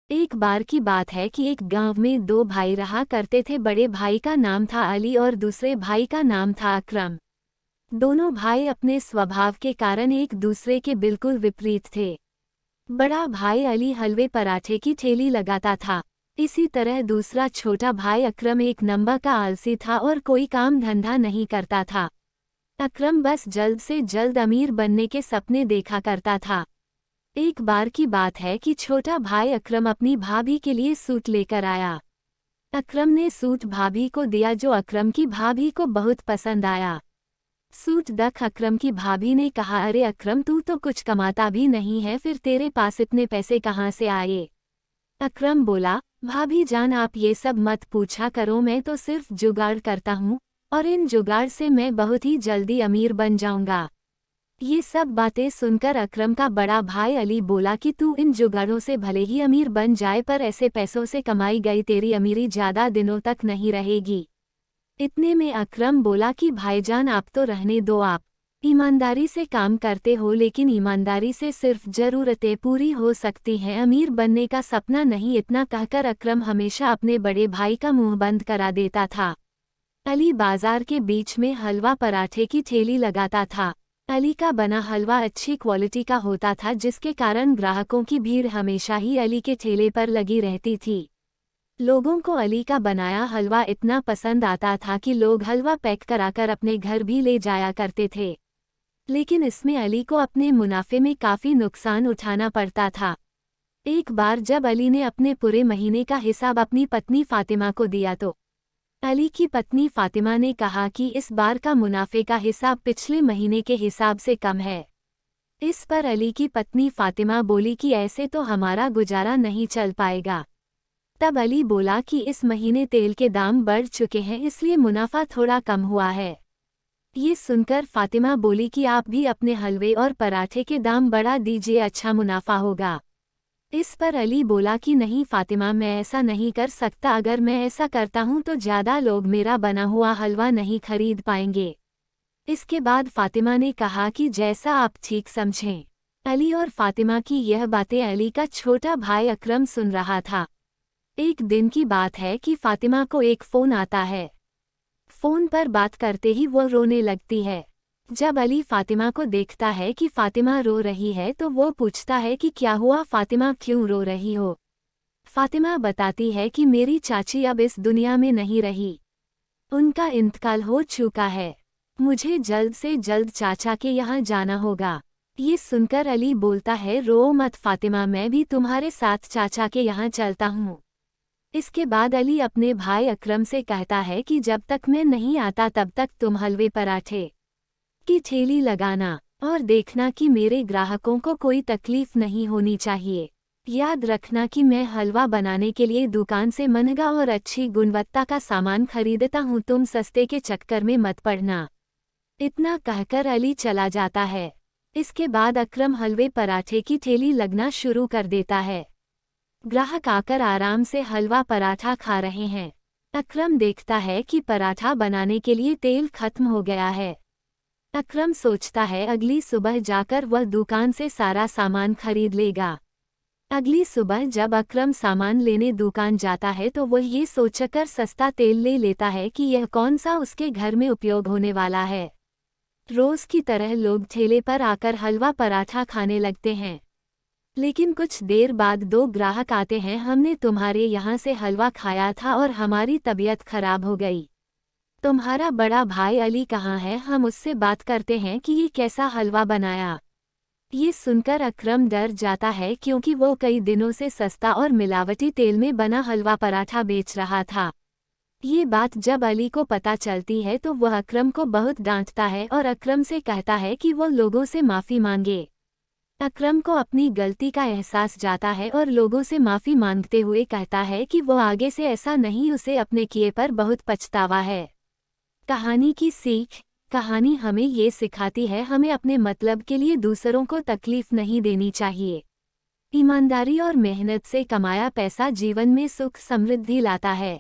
एक बार की बात है कि एक गांव में दो भाई रहा करते थे। बड़े भाई का नाम था अली और दूसरे भाई का नाम था अकरम। दोनों भाई अपने स्वभाव के कारण एक दूसरे के बिल्कुल विपरीत थे। बड़ा भाई अली हलवे पराठे की ठेली लगाता था। इसी तरह दूसरा छोटा भाई अकरम एक नंबर का आलसी था और कोई काम धंधा नहीं करता था। अकरम बस जल्द से जल्द अमीर बनने के सपने देखा करता था। एक बार की बात है कि छोटा भाई अकरम अपनी भाभी के लिए सूट लेकर आया। अकरम ने सूट भाभी को दिया जो अकरम की भाभी को बहुत पसंद आया। सूट देख अकरम की भाभी ने कहा, अरे अकरम, तू तो कुछ कमाता भी नहीं है, फिर तेरे पास इतने पैसे कहाँ से आए? अकरम बोला, भाभी जान आप ये सब मत पूछा करो, मैं तो सिर्फ जुगाड़ करता हूँ और इन जुगाड़ से मैं बहुत ही जल्दी अमीर बन जाऊंगा। ये सब बातें सुनकर अकरम का बड़ा भाई अली बोला कि तू इन जुगाड़ों से भले ही अमीर बन जाए, पर ऐसे पैसों से कमाई गई तेरी अमीरी ज्यादा दिनों तक नहीं रहेगी। इतने में अकरम बोला कि भाईजान आप तो रहने दो, आप ईमानदारी से काम करते हो, लेकिन ईमानदारी से सिर्फ जरूरतें पूरी हो सकती हैं, अमीर बनने का सपना नहीं। इतना कहकर अकरम हमेशा अपने बड़े भाई का मुंह बंद करा देता था। अली बाजार के बीच में हलवा पराठे की ठेली लगाता था। अली का बना हलवा अच्छी क्वालिटी का होता था, जिसके कारण ग्राहकों की भीड़ हमेशा ही अली के ठेले पर लगी रहती थी। लोगों को अली का बनाया हलवा इतना पसंद आता था कि लोग हलवा पैक कराकर अपने घर भी ले जाया करते थे। लेकिन इसमें अली को अपने मुनाफे में काफ़ी नुकसान उठाना पड़ता था। एक बार जब अली ने अपने पूरे महीने का हिसाब अपनी पत्नी फातिमा को दिया तो अली की पत्नी फातिमा ने कहा कि इस बार का मुनाफे का हिसाब पिछले महीने के हिसाब से कम है। इस पर अली की पत्नी फातिमा बोली कि ऐसे तो हमारा गुजारा नहीं चल पाएगा। तब अली बोला कि इस महीने तेल के दाम बढ़ चुके हैं, इसलिए मुनाफा थोड़ा कम हुआ है। ये सुनकर फातिमा बोली कि आप भी अपने हलवे और पराठे के दाम बढ़ा दीजिए, अच्छा मुनाफा होगा। इस पर अली बोला कि नहीं फातिमा, मैं ऐसा नहीं कर सकता, अगर मैं ऐसा करता हूँ तो ज़्यादा लोग मेरा बना हुआ हलवा नहीं खरीद पाएंगे। इसके बाद फातिमा ने कहा कि जैसा आप ठीक समझें। अली और फातिमा की यह बातें अली का छोटा भाई अकरम सुन रहा था। एक दिन की बात है कि फातिमा को एक फ़ोन आता है। फ़ोन पर बात करते ही वो रोने लगती है। जब अली फातिमा को देखता है कि फातिमा रो रही है तो वो पूछता है कि क्या हुआ फातिमा, क्यों रो रही हो? फातिमा बताती है कि मेरी चाची अब इस दुनिया में नहीं रही, उनका इंतकाल हो चुका है, मुझे जल्द से जल्द चाचा के यहाँ जाना होगा। ये सुनकर अली बोलता है, रो मत फातिमा, मैं भी तुम्हारे साथ चाचा के यहाँ चलता हूँ। इसके बाद अली अपने भाई अकरम से कहता है कि जब तक मैं नहीं आता तब तक तुम हलवे पराठे की ठेली लगाना और देखना कि मेरे ग्राहकों को कोई तकलीफ नहीं होनी चाहिए। याद रखना कि मैं हलवा बनाने के लिए दुकान से महंगा और अच्छी गुणवत्ता का सामान खरीदता हूँ, तुम सस्ते के चक्कर में मत पड़ना। इतना कहकर अली चला जाता है। इसके बाद अकरम हलवे पराठे की ठेली लगना शुरू कर देता है। ग्राहक आकर आराम से हलवा पराठा खा रहे हैं। अकरम देखता है कि पराठा बनाने के लिए तेल खत्म हो गया है। अकरम सोचता है अगली सुबह जाकर वह दुकान से सारा सामान खरीद लेगा। अगली सुबह जब अकरम सामान लेने दुकान जाता है तो वह ये सोचकर सस्ता तेल ले लेता है कि यह कौन सा उसके घर में उपयोग होने वाला है। रोज की तरह लोग ठेले पर आकर हलवा पराठा खाने लगते हैं। लेकिन कुछ देर बाद दो ग्राहक आते हैं, हमने तुम्हारे यहाँ से हलवा खाया था और हमारी तबीयत खराब हो गई। तुम्हारा बड़ा भाई अली कहाँ है, हम उससे बात करते हैं कि ये कैसा हलवा बनाया। ये सुनकर अकरम डर जाता है क्योंकि वो कई दिनों से सस्ता और मिलावटी तेल में बना हलवा पराठा बेच रहा था। ये बात जब अली को पता चलती है तो वह अकरम को बहुत डांटता है और अकरम से कहता है कि वो लोगों से माफ़ी मांगे। अकरम को अपनी गलती का एहसास जाता है और लोगों से माफ़ी मांगते हुए कहता है कि वो आगे से ऐसा नहीं, उसे अपने किए पर बहुत पछतावा है। कहानी की सीख। कहानी हमें ये सिखाती है हमें अपने मतलब के लिए दूसरों को तकलीफ नहीं देनी चाहिए। ईमानदारी और मेहनत से कमाया पैसा जीवन में सुख समृद्धि लाता है।